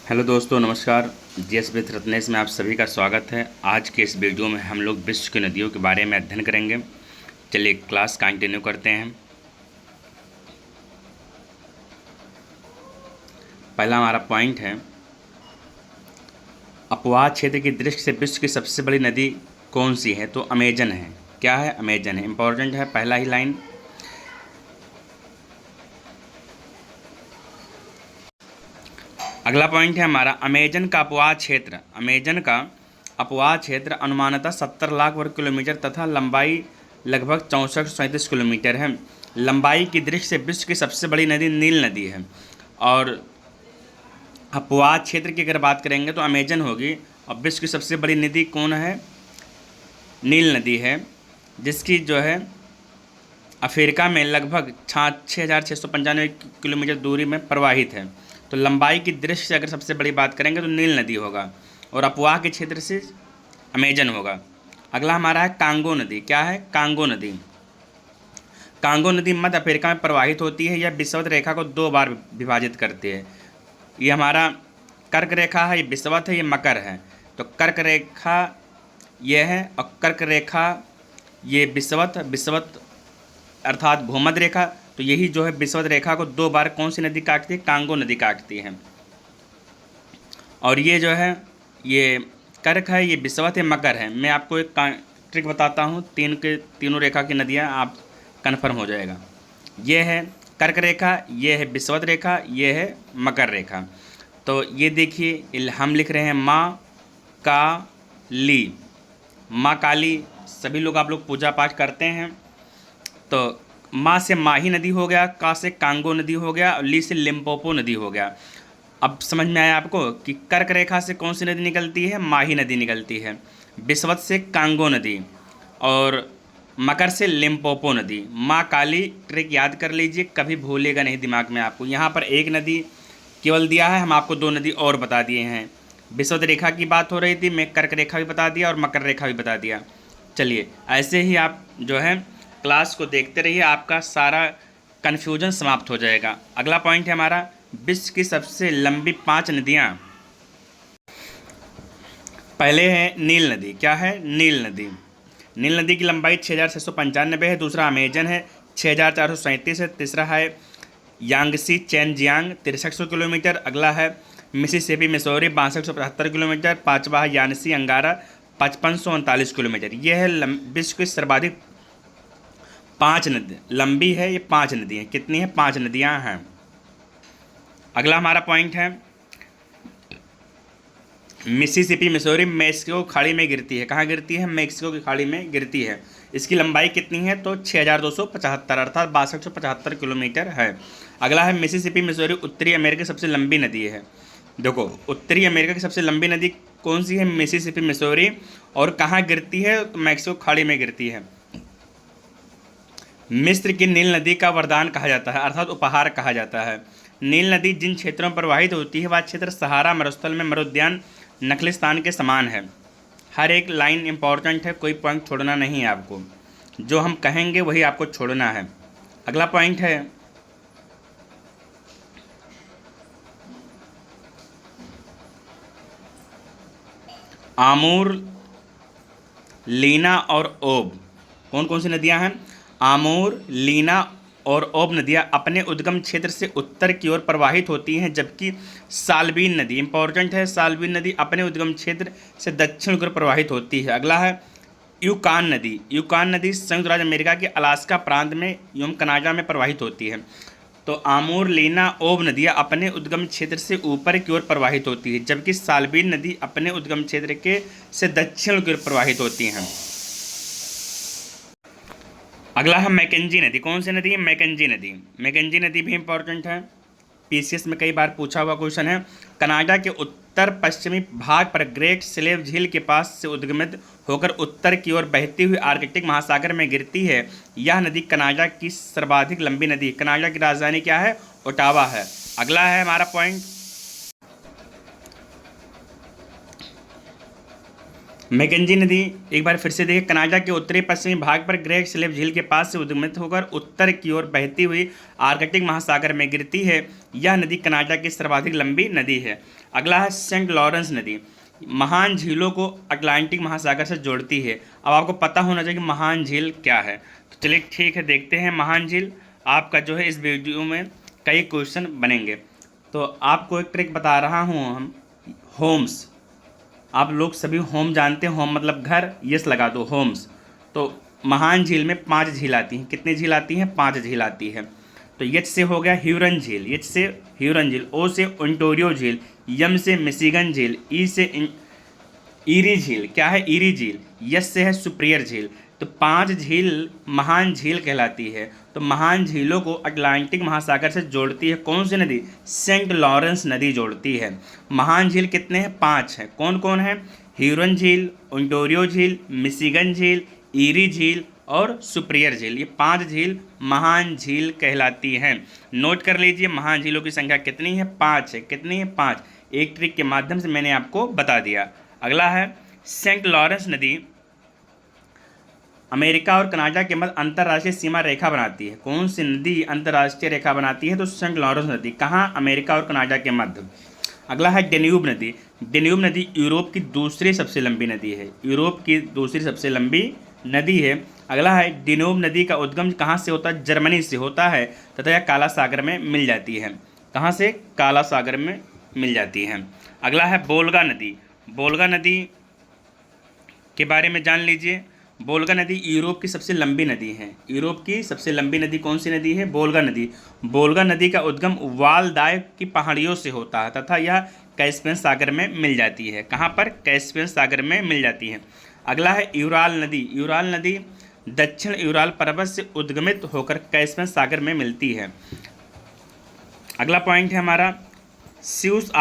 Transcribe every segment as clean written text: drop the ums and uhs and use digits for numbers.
Hello दोस्तों, नमस्कार। GS with Ratnesh में आप सभी का स्वागत है। आज के इस वीडियो में हम लोग विश्व की नदियों के बारे में अध्ययन करेंगे। चलिए क्लास कंटिन्यू करते हैं। पहला हमारा पॉइंट है, अपवाह क्षेत्र की दृष्टि से विश्व की सबसे बड़ी नदी कौन सी है? तो अमेजन है। क्या है? अमेजन है। इंपॉर्टेंट है पहला ही लाइन। अगला पॉइंट है हमारा, अमेजन का अपवाह क्षेत्र अनुमानतः 70 लाख वर्ग किलोमीटर तथा लंबाई लगभग 6437 किलोमीटर है। लंबाई की दृष्टि से विश्व की सबसे बड़ी नदी नील नदी है। और अपवाह क्षेत्र की अगर बात करेंगे तो अमेजन होगी। और विश्व की सबसे बड़ी नदी कौन है? नील नदी है, जिसकी जो है अफ्रीका में लगभग 6,695 किलोमीटर दूरी में प्रवाहित है। तो लंबाई की दृष्टि से अगर सबसे बड़ी बात करेंगे तो नील नदी होगा और अपवाह के क्षेत्र से अमेजन होगा। अगला हमारा है कांगो नदी। क्या है? कांगो नदी। कांगो नदी मध्य अफ्रीका में प्रवाहित होती है। यह विषुवत रेखा को 2 बार विभाजित करती है। ये हमारा कर्क रेखा है, ये विषुवत है, ये मकर है। तो कर्क रेखा ये है और कर्क रेखा ये विषुवत अर्थात भूमध्य रेखा। तो यही जो है विषुवत रेखा को 2 बार कौन सी नदी काटती है? कांगो नदी काटती है। और ये जो है ये कर्क है, ये विषुवत है, मकर है। मैं आपको एक ट्रिक बताता हूँ, तीनों रेखा की नदियाँ आप कन्फर्म हो जाएगा। ये है कर्क रेखा, ये है विषुवत रेखा, ये है मकर रेखा। तो ये देखिए हम लिख रहे हैं माँ काली। माँ काली सभी लोग आप लोग पूजा पाठ करते हैं। तो माँ से माही नदी हो गया, का से कांगो नदी हो गया और ली से लिम्पोपो नदी हो गया। अब समझ में आया आपको कि कर्क रेखा से कौन सी नदी निकलती है? माही नदी निकलती है। विषुवत से कांगो नदी और मकर से लिम्पोपो नदी। माँ काली ट्रिक याद कर लीजिए, कभी भूलेगा नहीं दिमाग में आपको। यहाँ पर एक नदी केवल दिया है, हम आपको 2 नदी और बता दिए हैं। विषुवत रेखा की बात हो रही थी, मैं कर्क रेखा भी बता दिया और मकर रेखा भी बता दिया। चलिए ऐसे ही आप जो है क्लास को देखते रहिए, आपका सारा कन्फ्यूजन समाप्त हो जाएगा। अगला पॉइंट है हमारा, विश्व की सबसे लंबी 5 नदियाँ। पहले है नील नदी। क्या है? नील नदी। नील नदी की लंबाई 6,695 है। दूसरा अमेजन है, 6,437 है। तीसरा है यांगसी चेनजियांग, 6300 किलोमीटर। अगला है मिसिसिपी मिसौरी, 6275 किलोमीटर। पाँचवा है यानसी अंगारा, 5539 किलोमीटर। यह है विश्व की सर्वाधिक 5 नदी लंबी है। ये 5 नदियाँ कितनी हैं? 5 नदियाँ हैं। अगला हमारा पॉइंट है, मिसिसिपी मिसौरी मैक्सिको खाड़ी में गिरती है। कहाँ गिरती है? मैक्सिको की खाड़ी में गिरती है। इसकी लंबाई कितनी है? तो 6,275 अर्थात 6275 किलोमीटर है। अगला है मिसिसिपी मिसौरी उत्तरी अमेरिका की सबसे लंबी नदी है। देखो, उत्तरी अमेरिका की सबसे लंबी नदी कौन सी है? Mississippi Missouri. और कहाँ गिरती है? तो मैक्सिको खाड़ी में गिरती है। मिस्र की नील नदी का वरदान कहा जाता है अर्थात उपहार कहा जाता है। नील नदी जिन क्षेत्रों में प्रवाहित होती है वह क्षेत्र सहारा मरुस्थल में मरुद्यान नखलिस्तान के समान है। हर एक लाइन इंपॉर्टेंट है, कोई पॉइंट छोड़ना नहीं है आपको। जो हम कहेंगे वही आपको छोड़ना है। अगला पॉइंट है, आमूर, लीना और ओब। कौन कौन सी नदियां हैं? आमूर, लीना और ओब नदियां अपने उद्गम क्षेत्र से उत्तर की ओर प्रवाहित होती हैं, जबकि साल्वीन नदी, इंपॉर्टेंट है, साल्वीन नदी अपने उद्गम क्षेत्र से दक्षिण की ओर प्रवाहित होती है। अगला है यूकान नदी। यूकान नदी संयुक्त राज्य अमेरिका के अलास्का प्रांत में एवं कनाडा में प्रवाहित होती है। तो आमूर, लीना, ओब नदियाँ अपने उद्गम क्षेत्र से ऊपर की ओर प्रवाहित होती है, जबकि साल्वीन नदी अपने उद्गम क्षेत्र के से दक्षिण की ओर प्रवाहित होती हैं। अगला है मैकेंजी नदी। कौन सी नदी है? मैकेंजी नदी। मैकेंजी नदी भी इंपॉर्टेंट है, पीसीएस में कई बार पूछा हुआ क्वेश्चन है। कनाडा के उत्तर पश्चिमी भाग पर ग्रेट स्लेव झील के पास से उद्गमित होकर उत्तर की ओर बहती हुई आर्कटिक महासागर में गिरती है। यह नदी कनाडा की सर्वाधिक लंबी नदी है। कनाडा की राजधानी क्या है? ओटावा है। अगला है हमारा पॉइंट, मैकेंजी नदी, एक बार फिर से देखिए, कनाडा के उत्तरी पश्चिमी भाग पर ग्रेट स्लेव झील के पास से उद्गमित होकर उत्तर की ओर बहती हुई आर्कटिक महासागर में गिरती है। यह नदी कनाडा की सर्वाधिक लंबी नदी है। अगला है सेंट लॉरेंस नदी, महान झीलों को अटलांटिक महासागर से जोड़ती है। अब आपको पता होना चाहिए कि महान झील क्या है। तो चलिए ठीक है, देखते हैं महान झील। आपका जो है इस वीडियो में कई क्वेश्चन बनेंगे। तो आपको एक ट्रिक बता रहा हूँ हम, होम्स। आप लोग सभी होम जानते हैं, होम मतलब घर, यस लगा दो, होम्स। तो महान झील में 5 झील आती हैं। कितनी झील आती हैं? 5 झील आती है। तो एच से हो गया ह्यूरन झील, एच से ह्यूरन झील, ओ से ओंटारियो झील, यम से मिशिगन झील, ई से ईरी झील, क्या है? ईरी झील। यस से है सुपिरियर झील। तो 5 झील महान झील कहलाती है। तो महान झीलों को अटलांटिक महासागर से जोड़ती है कौन सी नदी? सेंट लॉरेंस नदी जोड़ती है। महान झील कितने हैं? 5 हैं। कौन कौन है? ह्यूरन झील, ओंटारियो झील, मिशिगन झील, ईरी झील और सुपिरियर झील। ये 5 झील महान झील कहलाती हैं। नोट कर लीजिए, महान झीलों की संख्या कितनी है? 5 है। कितनी है? 5। एक ट्रिक के माध्यम से मैंने आपको बता दिया। अगला है सेंट लॉरेंस नदी अमेरिका और कनाडा के मध्य अंतर्राष्ट्रीय सीमा रेखा बनाती है। कौन सी नदी अंतर्राष्ट्रीय रेखा बनाती है? तो सेंट लॉरेंस नदी। कहाँ? अमेरिका और कनाडा के मध्य। अगला है डेन्यूब नदी। डेन्यूब नदी यूरोप की दूसरी सबसे लंबी नदी है। यूरोप की दूसरी सबसे लंबी नदी है। अगला है डेन्यूब नदी का उद्गम कहाँ से होता है? जर्मनी से होता है तथा यह काला सागर में मिल जाती है। कहाँ से? काला सागर में मिल जाती है। अगला है बोल्गा नदी। बोल्गा नदी के बारे में जान लीजिए। बोल्गा नदी यूरोप की सबसे लंबी नदी है। यूरोप की सबसे लंबी नदी कौन सी नदी है? बोल्गा नदी। बोल्गा नदी का उद्गम वालदाय की पहाड़ियों से होता है तथा यह कैस्पियन सागर में मिल जाती है। कहाँ पर? कैस्पियन सागर में मिल जाती है। अगला है यूराल नदी। यूराल नदी दक्षिण यूराल पर्वत से उद्गमित होकर कैस्पियन सागर में मिलती है। अगला पॉइंट है हमारा सियूस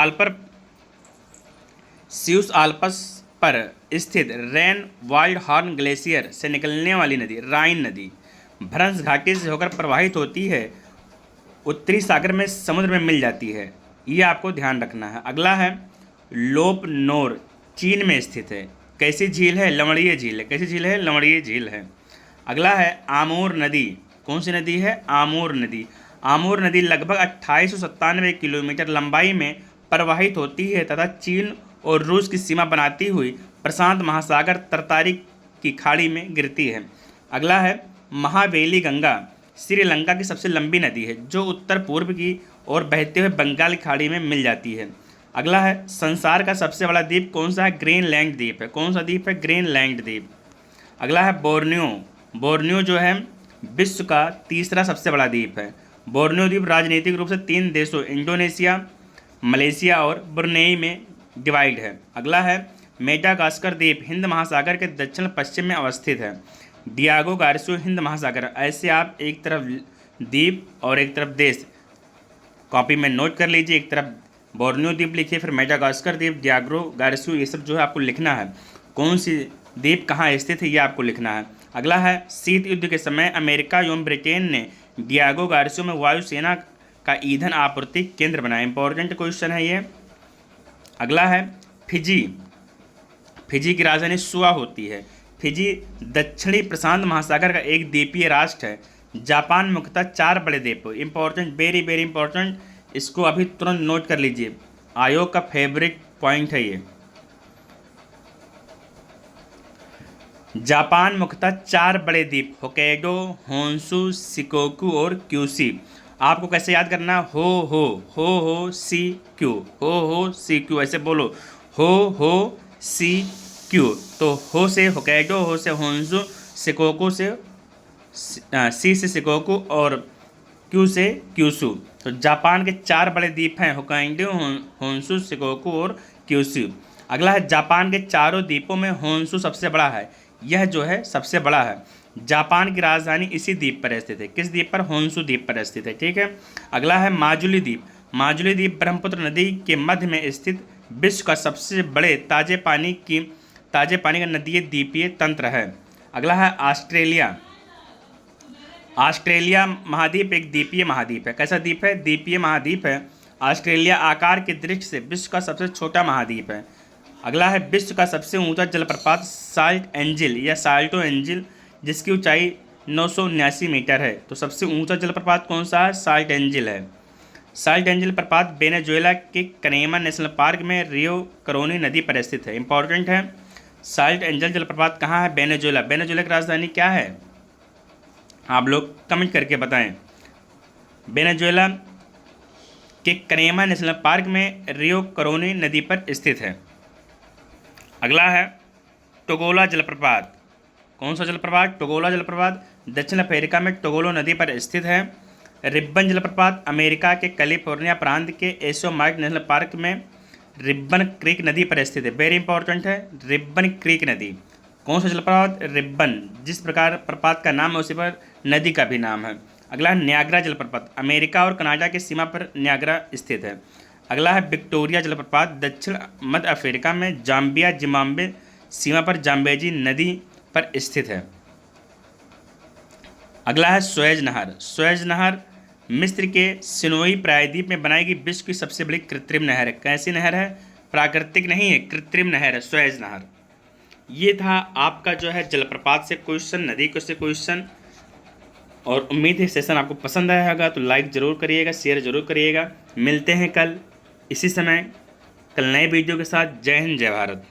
आल्पस पर स्थित रेन वाइल्ड हॉर्न ग्लेशियर से निकलने वाली नदी राइन नदी भ्रंश घाटी से होकर प्रवाहित होती है, उत्तरी सागर में समुद्र में मिल जाती है। ये आपको ध्यान रखना है। अगला है लोप नोर, चीन में स्थित है। कैसी झील है? लवणीय झील है। कैसी झील है? लवणीय झील है। अगला है आमूर नदी। कौन सी नदी है? आमूर नदी। आमूर नदी लगभग 2897 किलोमीटर लंबाई में प्रवाहित होती है तथा चीन और रूस की सीमा बनाती हुई प्रशांत महासागर तरतारी की खाड़ी में गिरती है। अगला है महावेली गंगा, श्रीलंका की सबसे लंबी नदी है जो उत्तर पूर्व की ओर बहते हुए बंगाल की खाड़ी में मिल जाती है। अगला है संसार का सबसे बड़ा द्वीप कौन सा है? ग्रीनलैंड द्वीप है। कौन सा द्वीप है? ग्रीनलैंड द्वीप। अगला है बोर्नियो। बोर्नियो जो है विश्व का तीसरा सबसे बड़ा द्वीप है। बोर्नियो द्वीप राजनीतिक रूप से 3 देशों इंडोनेशिया, मलेशिया और ब्रुनेई में डिवाइड है। अगला है मेडागास्कर द्वीप हिंद महासागर के दक्षिण पश्चिम में अवस्थित है। डियागो गार्सियो हिंद महासागर। ऐसे आप एक तरफ द्वीप और एक तरफ देश कॉपी में नोट कर लीजिए। एक तरफ बोर्नियो द्वीप लिखिए, फिर मेडागास्कर द्वीप, डियागो गार्सियो, ये सब जो है आपको लिखना है। कौन सी द्वीप कहाँ स्थित है ये आपको लिखना है। अगला है शीत युद्ध के समय अमेरिका एवं ब्रिटेन ने डियागो गार्सियो में वायुसेना का ईंधन आपूर्ति केंद्र बनाया। इंपॉर्टेंट क्वेश्चन है ये। अगला है फिजी। फिजी की राजधानी सुआ होती है। फिजी दक्षिणी प्रशांत महासागर का एक द्वीपीय राष्ट्र है। जापान मुख्यतः 4 बड़े द्वीपों, इंपॉर्टेंट, वेरी वेरी इंपॉर्टेंट, इसको अभी तुरंत नोट कर लीजिए। आयोग का फेवरेट पॉइंट है ये। जापान मुख्यतः 4 बड़े द्वीप होक्काइडो, होन्शु, शिकोकू और क्यूशू। आपको कैसे याद करना? हो सी क्यू, ऐसे बोलो, हो सी क्यू। तो हो से होक्काइडो, हो से होन्शु, शिकोकू से सी से शिकोकू और क्यू से क्यूशू। तो जापान के 4 बड़े द्वीप हैं, होक्काइडो, होन्शु, शिकोकू और क्यूशू। अगला है जापान के चारों द्वीपों में होन्शु सबसे बड़ा है। यह जो है सबसे बड़ा है। जापान की राजधानी इसी द्वीप पर स्थित है। किस द्वीप पर? होन्शु द्वीप पर स्थित है। ठीक है। अगला है माजुली द्वीप। माजुली द्वीप ब्रह्मपुत्र नदी के मध्य में स्थित विश्व का सबसे बड़े ताजे पानी का नदीय द्वीपीय तंत्र है। अगला है ऑस्ट्रेलिया। ऑस्ट्रेलिया महाद्वीप एक द्वीपीय महाद्वीप है। कैसा द्वीप है? द्वीपीय महाद्वीप है। ऑस्ट्रेलिया आकार की दृष्टि से विश्व का सबसे छोटा महाद्वीप है। अगला है विश्व का सबसे ऊंचा जलप्रपात साल्ट एंजिल या साल्टो एंजिल, जिसकी ऊंचाई 979 मीटर है। तो सबसे ऊंचा जलप्रपात कौन सा है? साल्ट एंजिल है। साल्ट एंजिल प्रपात वेनेजुएला के कनेमा नेशनल पार्क में रियो करोनी नदी पर स्थित है। इंपॉर्टेंट है, साल्ट एंजिल जलप्रपात कहाँ है? वेनेजुएला। वेनेजुएला की राजधानी क्या है? आप लोग कमेंट करके बताएं। वेनेजुएला के कनेमा नेशनल पार्क में रियो करोनी नदी पर स्थित है। अगला है टोगोला जलप्रपात। कौन सा जलप्रपात? टोगोला जलप्रपात दक्षिण अफ्रीका में टोगोलो नदी पर स्थित है। रिब्बन जलप्रपात अमेरिका के कैलिफोर्निया प्रांत के एशोमार्क नेशनल पार्क में रिब्बन क्रीक नदी पर स्थित है। वेरी इंपॉर्टेंट है, रिब्बन क्रीक नदी। कौन सा जलप्रपात? रिब्बन। जिस प्रकार प्रपात का नाम है उसी पर नदी का भी नाम है। अगला है न्यागरा जलप्रपात। अमेरिका और कनाडा की सीमा पर न्यागरा स्थित है। अगला है विक्टोरिया जलप्रपात दक्षिण मध्य अफ्रीका में जाम्बिया जिम्बाब्वे सीमा पर जाम्बेजी नदी पर स्थित है। अगला है स्वेज नहर। स्वेज नहर मिस्र के सिनोई प्रायद्वीप में बनाई गई विश्व की सबसे बड़ी कृत्रिम नहर है। कैसी नहर है? प्राकृतिक नहीं है, कृत्रिम नहर है स्वेज नहर। ये था आपका जो है जलप्रपात से क्वेश्चन, नदी को से क्वेश्चन। और उम्मीद है सेशन आपको पसंद आया होगा, तो लाइक ज़रूर करिएगा, शेयर ज़रूर करिएगा। मिलते हैं कल इसी समय, कल नए वीडियो के साथ। जय हिंद, जय भारत।